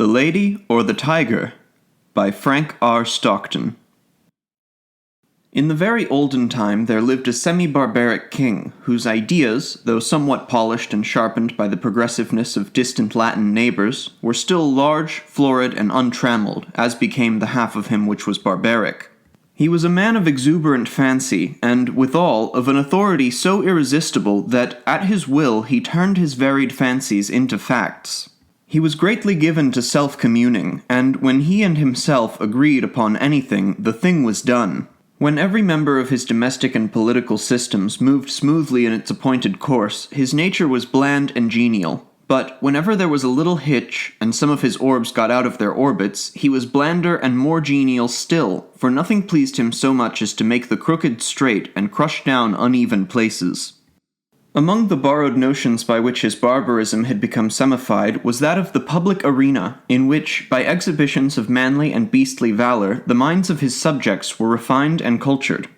The Lady or the Tiger? By Frank R. Stockton. In the very olden time there lived a semi-barbaric king, whose ideas, though somewhat polished and sharpened by the progressiveness of distant Latin neighbors, were still large, florid, and untrammeled, as became the half of him which was barbaric. He was a man of exuberant fancy, and, withal, of an authority so irresistible that, at his will, he turned his varied fancies into facts. He was greatly given to self-communing, and when he and himself agreed upon anything, the thing was done. When every member of his domestic and political systems moved smoothly in its appointed course, his nature was bland and genial. But whenever there was a little hitch, and some of his orbs got out of their orbits, he was blander and more genial still, for nothing pleased him so much as to make the crooked straight and crush down uneven places. Among the borrowed notions by which his barbarism had become semified was that of the public arena, in which, by exhibitions of manly and beastly valor, the minds of his subjects were refined and cultured.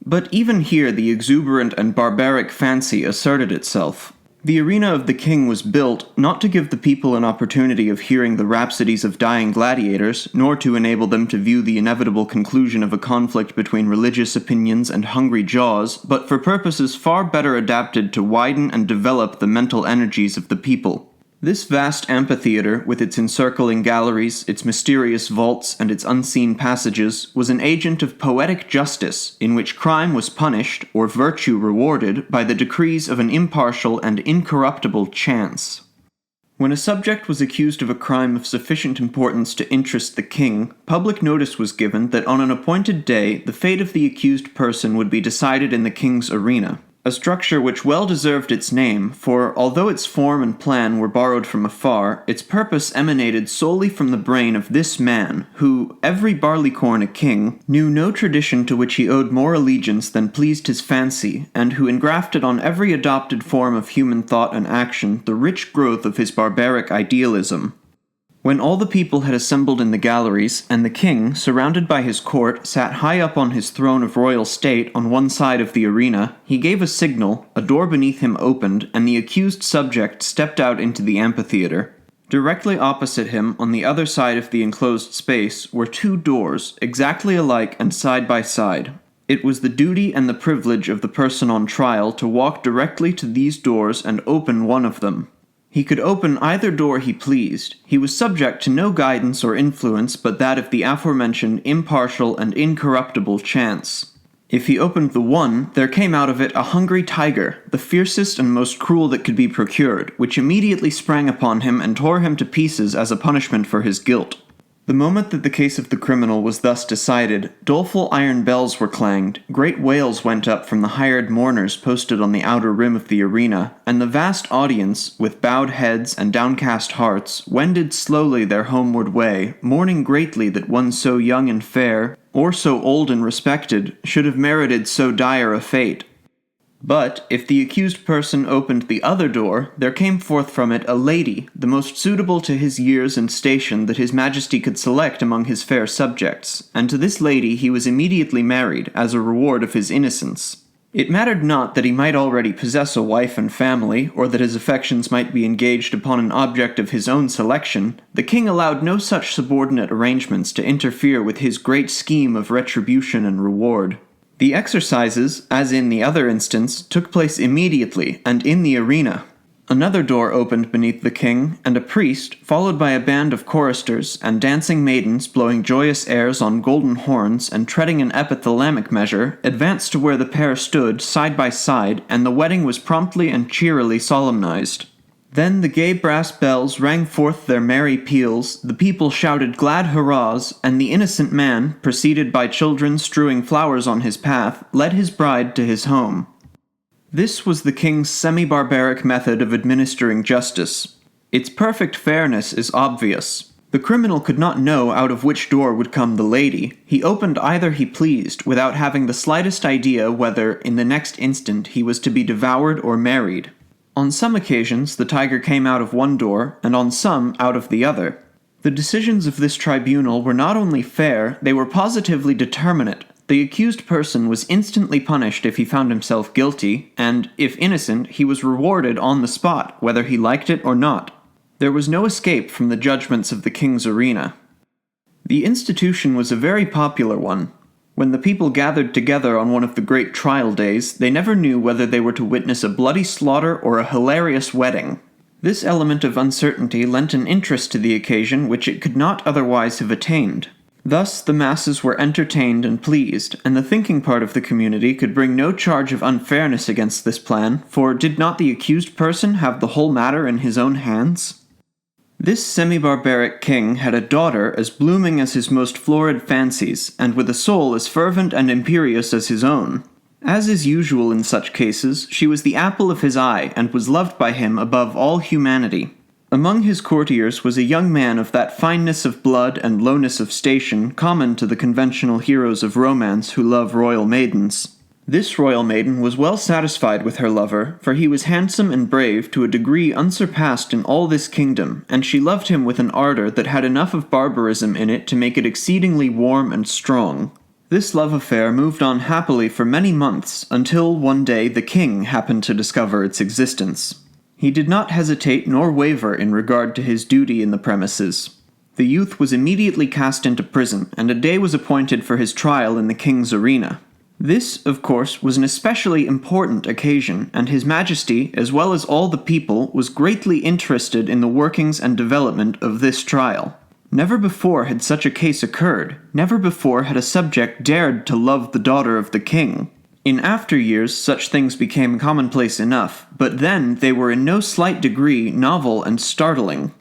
But even here the exuberant and barbaric fancy asserted itself. The arena of the king was built, not to give the people an opportunity of hearing the rhapsodies of dying gladiators, nor to enable them to view the inevitable conclusion of a conflict between religious opinions and hungry jaws, but for purposes far better adapted to widen and develop the mental energies of the people. This vast amphitheater, with its encircling galleries, its mysterious vaults, and its unseen passages, was an agent of poetic justice, in which crime was punished, or virtue rewarded, by the decrees of an impartial and incorruptible chance. When a subject was accused of a crime of sufficient importance to interest the king, public notice was given that on an appointed day the fate of the accused person would be decided in the king's arena. A structure which well deserved its name, for although its form and plan were borrowed from afar, its purpose emanated solely from the brain of this man, who, every barleycorn a king, knew no tradition to which he owed more allegiance than pleased his fancy, and who engrafted on every adopted form of human thought and action the rich growth of his barbaric idealism. When all the people had assembled in the galleries, and the king, surrounded by his court, sat high up on his throne of royal state on one side of the arena, he gave a signal, a door beneath him opened, and the accused subject stepped out into the amphitheater. Directly opposite him, on the other side of the enclosed space, were two doors, exactly alike and side by side. It was the duty and the privilege of the person on trial to walk directly to these doors and open one of them. He could open either door he pleased. He was subject to no guidance or influence but that of the aforementioned impartial and incorruptible chance. If he opened the one, there came out of it a hungry tiger, the fiercest and most cruel that could be procured, which immediately sprang upon him and tore him to pieces as a punishment for his guilt. The moment that the case of the criminal was thus decided, doleful iron bells were clanged, great wails went up from the hired mourners posted on the outer rim of the arena, and the vast audience, with bowed heads and downcast hearts, wended slowly their homeward way, mourning greatly that one so young and fair, or so old and respected, should have merited so dire a fate. But, if the accused person opened the other door, there came forth from it a lady, the most suitable to his years and station that his majesty could select among his fair subjects, and to this lady he was immediately married, as a reward of his innocence. It mattered not that he might already possess a wife and family, or that his affections might be engaged upon an object of his own selection. The king allowed no such subordinate arrangements to interfere with his great scheme of retribution and reward. The exercises, as in the other instance, took place immediately and in the arena. Another door opened beneath the king, and a priest, followed by a band of choristers and dancing maidens blowing joyous airs on golden horns and treading an epithalamic measure, advanced to where the pair stood side by side, and the wedding was promptly and cheerily solemnized. Then the gay brass bells rang forth their merry peals, the people shouted glad hurrahs, and the innocent man, preceded by children strewing flowers on his path, led his bride to his home. This was the king's semi-barbaric method of administering justice. Its perfect fairness is obvious. The criminal could not know out of which door would come the lady. He opened either he pleased, without having the slightest idea whether, in the next instant, he was to be devoured or married. On some occasions the tiger came out of one door, and on some out of the other. The decisions of this tribunal were not only fair, they were positively determinate. The accused person was instantly punished if he found himself guilty, and, if innocent, he was rewarded on the spot, whether he liked it or not. There was no escape from the judgments of the king's arena. The institution was a very popular one. When the people gathered together on one of the great trial days, they never knew whether they were to witness a bloody slaughter or a hilarious wedding. This element of uncertainty lent an interest to the occasion which it could not otherwise have attained. Thus the masses were entertained and pleased, and the thinking part of the community could bring no charge of unfairness against this plan, for did not the accused person have the whole matter in his own hands? This semi-barbaric king had a daughter as blooming as his most florid fancies, and with a soul as fervent and imperious as his own. As is usual in such cases, she was the apple of his eye, and was loved by him above all humanity. Among his courtiers was a young man of that fineness of blood and lowness of station common to the conventional heroes of romance who love royal maidens. This royal maiden was well satisfied with her lover, for he was handsome and brave to a degree unsurpassed in all this kingdom, and she loved him with an ardor that had enough of barbarism in it to make it exceedingly warm and strong. This love affair moved on happily for many months, until one day the king happened to discover its existence. He did not hesitate nor waver in regard to his duty in the premises. The youth was immediately cast into prison, and a day was appointed for his trial in the king's arena. This, of course, was an especially important occasion, and His Majesty, as well as all the people, was greatly interested in the workings and development of this trial. Never before had such a case occurred. Never before had a subject dared to love the daughter of the king. In after years such things became commonplace enough, but then they were in no slight degree novel and startling.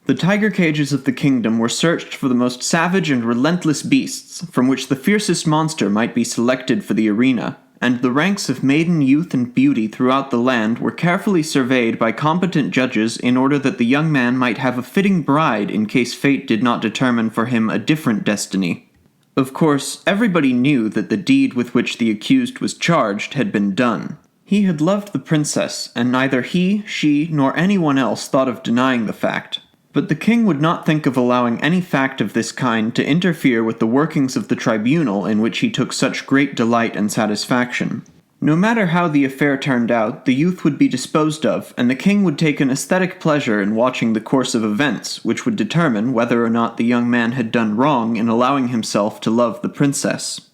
The tiger cages of the kingdom were searched for the most savage and relentless beasts, from which the fiercest monster might be selected for the arena, and the ranks of maiden youth and beauty throughout the land were carefully surveyed by competent judges in order that the young man might have a fitting bride in case fate did not determine for him a different destiny. Of course, everybody knew that the deed with which the accused was charged had been done. He had loved the princess, and neither he, she, nor anyone else thought of denying the fact. But the king would not think of allowing any fact of this kind to interfere with the workings of the tribunal in which he took such great delight and satisfaction. No matter how the affair turned out, the youth would be disposed of, and the king would take an aesthetic pleasure in watching the course of events, which would determine whether or not the young man had done wrong in allowing himself to love the princess.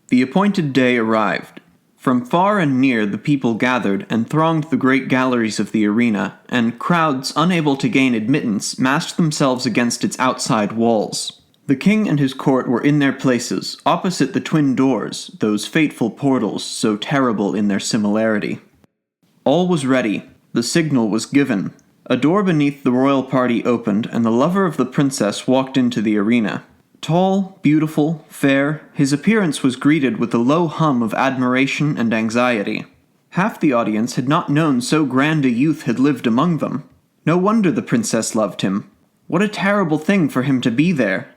The appointed day arrived. From far and near the people gathered and thronged the great galleries of the arena, and crowds unable to gain admittance massed themselves against its outside walls. The king and his court were in their places, opposite the twin doors, those fateful portals so terrible in their similarity. All was ready. The signal was given. A door beneath the royal party opened, and the lover of the princess walked into the arena. Tall, beautiful, fair, his appearance was greeted with a low hum of admiration and anxiety. Half the audience had not known so grand a youth had lived among them. No wonder the princess loved him. What a terrible thing for him to be there!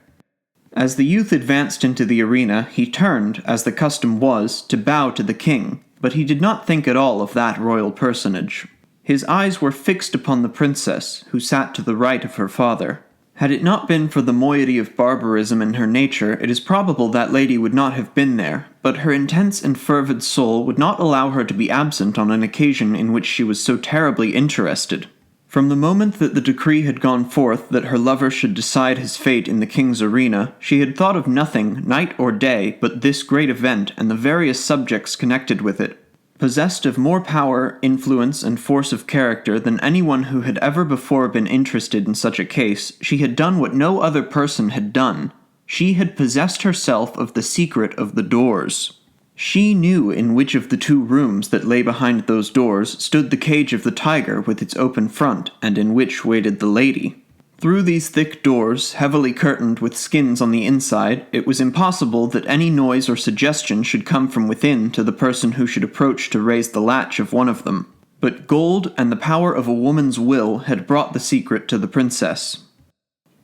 As the youth advanced into the arena, he turned, as the custom was, to bow to the king, but he did not think at all of that royal personage. His eyes were fixed upon the princess, who sat to the right of her father. Had it not been for the moiety of barbarism in her nature, it is probable that lady would not have been there, but her intense and fervid soul would not allow her to be absent on an occasion in which she was so terribly interested. From the moment that the decree had gone forth that her lover should decide his fate in the king's arena, she had thought of nothing, night or day, but this great event and the various subjects connected with it. Possessed of more power, influence, and force of character than anyone who had ever before been interested in such a case, she had done what no other person had done. She had possessed herself of the secret of the doors. She knew in which of the two rooms that lay behind those doors stood the cage of the tiger with its open front, and in which waited the lady. Through these thick doors, heavily curtained with skins on the inside, it was impossible that any noise or suggestion should come from within to the person who should approach to raise the latch of one of them. But gold and the power of a woman's will had brought the secret to the princess.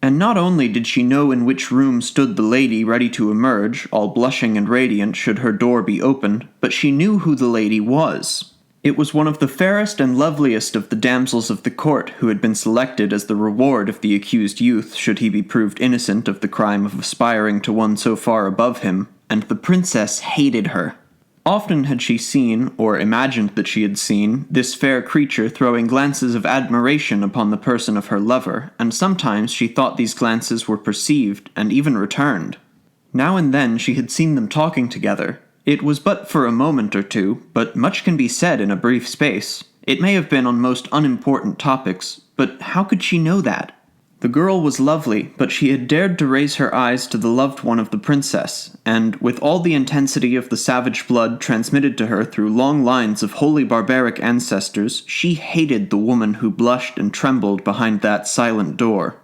And not only did she know in which room stood the lady ready to emerge, all blushing and radiant should her door be opened, but she knew who the lady was. It was one of the fairest and loveliest of the damsels of the court who had been selected as the reward of the accused youth should he be proved innocent of the crime of aspiring to one so far above him, and the princess hated her. Often had she seen, or imagined that she had seen, this fair creature throwing glances of admiration upon the person of her lover, and sometimes she thought these glances were perceived, and even returned. Now and then she had seen them talking together. It was but for a moment or two, but much can be said in a brief space. It may have been on most unimportant topics, but how could she know that? The girl was lovely, but she had dared to raise her eyes to the loved one of the princess, and, with all the intensity of the savage blood transmitted to her through long lines of wholly barbaric ancestors, she hated the woman who blushed and trembled behind that silent door.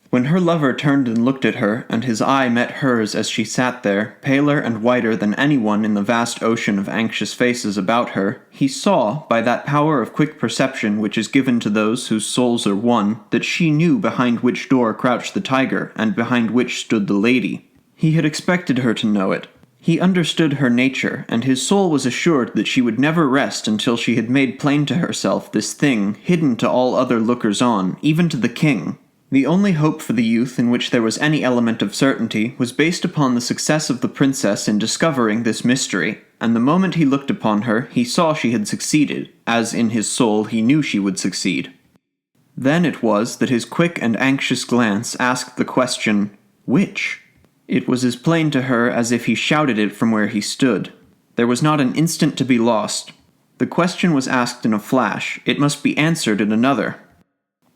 When her lover turned and looked at her, and his eye met hers as she sat there, paler and whiter than anyone in the vast ocean of anxious faces about her, he saw, by that power of quick perception which is given to those whose souls are one, that she knew behind which door crouched the tiger, and behind which stood the lady. He had expected her to know it. He understood her nature, and his soul was assured that she would never rest until she had made plain to herself this thing, hidden to all other lookers-on, even to the king. The only hope for the youth in which there was any element of certainty was based upon the success of the princess in discovering this mystery, and the moment he looked upon her, he saw she had succeeded, as in his soul he knew she would succeed. Then it was that his quick and anxious glance asked the question, "Which?" It was as plain to her as if he shouted it from where he stood. There was not an instant to be lost. The question was asked in a flash. It must be answered in another.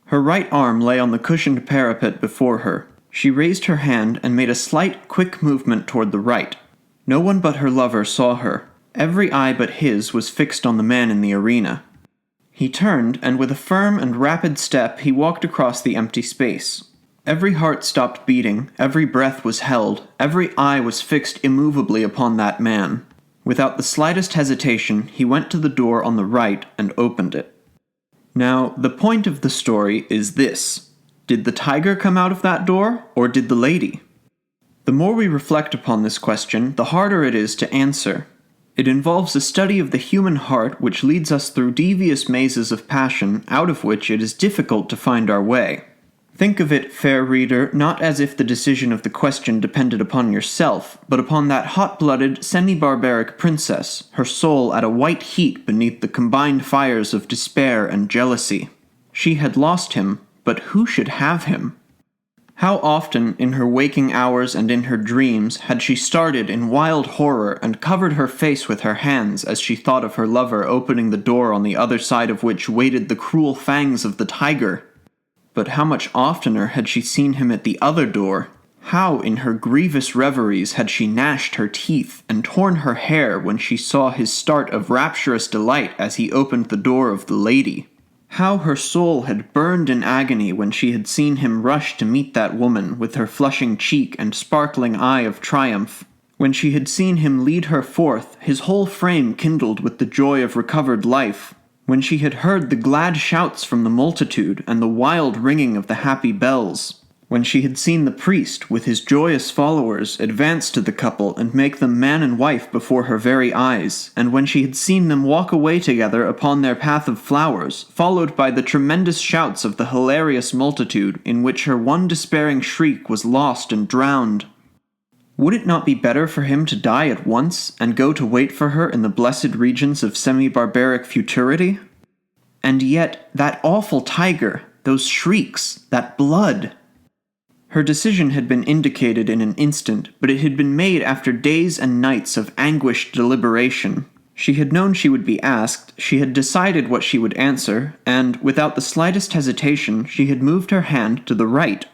Her right arm lay on the cushioned parapet before her. She raised her hand and made a slight, quick movement toward the right. No one but her lover saw her. Every eye but his was fixed on the man in the arena. He turned, and with a firm and rapid step he walked across the empty space. Every heart stopped beating, every breath was held, every eye was fixed immovably upon that man. Without the slightest hesitation, he went to the door on the right and opened it. Now, the point of the story is this. Did the tiger come out of that door, or did the lady? The more we reflect upon this question, the harder it is to answer. It involves a study of the human heart which leads us through devious mazes of passion, out of which it is difficult to find our way. Think of it, fair reader, not as if the decision of the question depended upon yourself, but upon that hot-blooded, semi-barbaric princess, her soul at a white heat beneath the combined fires of despair and jealousy. She had lost him, but who should have him? How often, in her waking hours and in her dreams, had she started in wild horror and covered her face with her hands as she thought of her lover opening the door on the other side of which waited the cruel fangs of the tiger! But how much oftener had she seen him at the other door? How, in her grievous reveries, had she gnashed her teeth and torn her hair when she saw his start of rapturous delight as he opened the door of the lady? How her soul had burned in agony when she had seen him rush to meet that woman with her flushing cheek and sparkling eye of triumph. When she had seen him lead her forth, his whole frame kindled with the joy of recovered life. When she had heard the glad shouts from the multitude and the wild ringing of the happy bells. When she had seen the priest, with his joyous followers, advance to the couple and make them man and wife before her very eyes, and when she had seen them walk away together upon their path of flowers, followed by the tremendous shouts of the hilarious multitude, in which her one despairing shriek was lost and drowned. Would it not be better for him to die at once, and go to wait for her in the blessed regions of semi-barbaric futurity? And yet, that awful tiger, those shrieks, that blood! Her decision had been indicated in an instant, but it had been made after days and nights of anguished deliberation. She had known she would be asked, she had decided what she would answer, and, without the slightest hesitation, she had moved her hand to the right.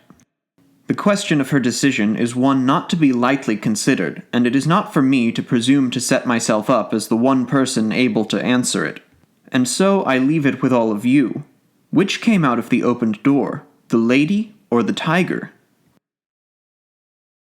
The question of her decision is one not to be lightly considered, and it is not for me to presume to set myself up as the one person able to answer it. And so I leave it with all of you. Which came out of the opened door, the lady or the tiger?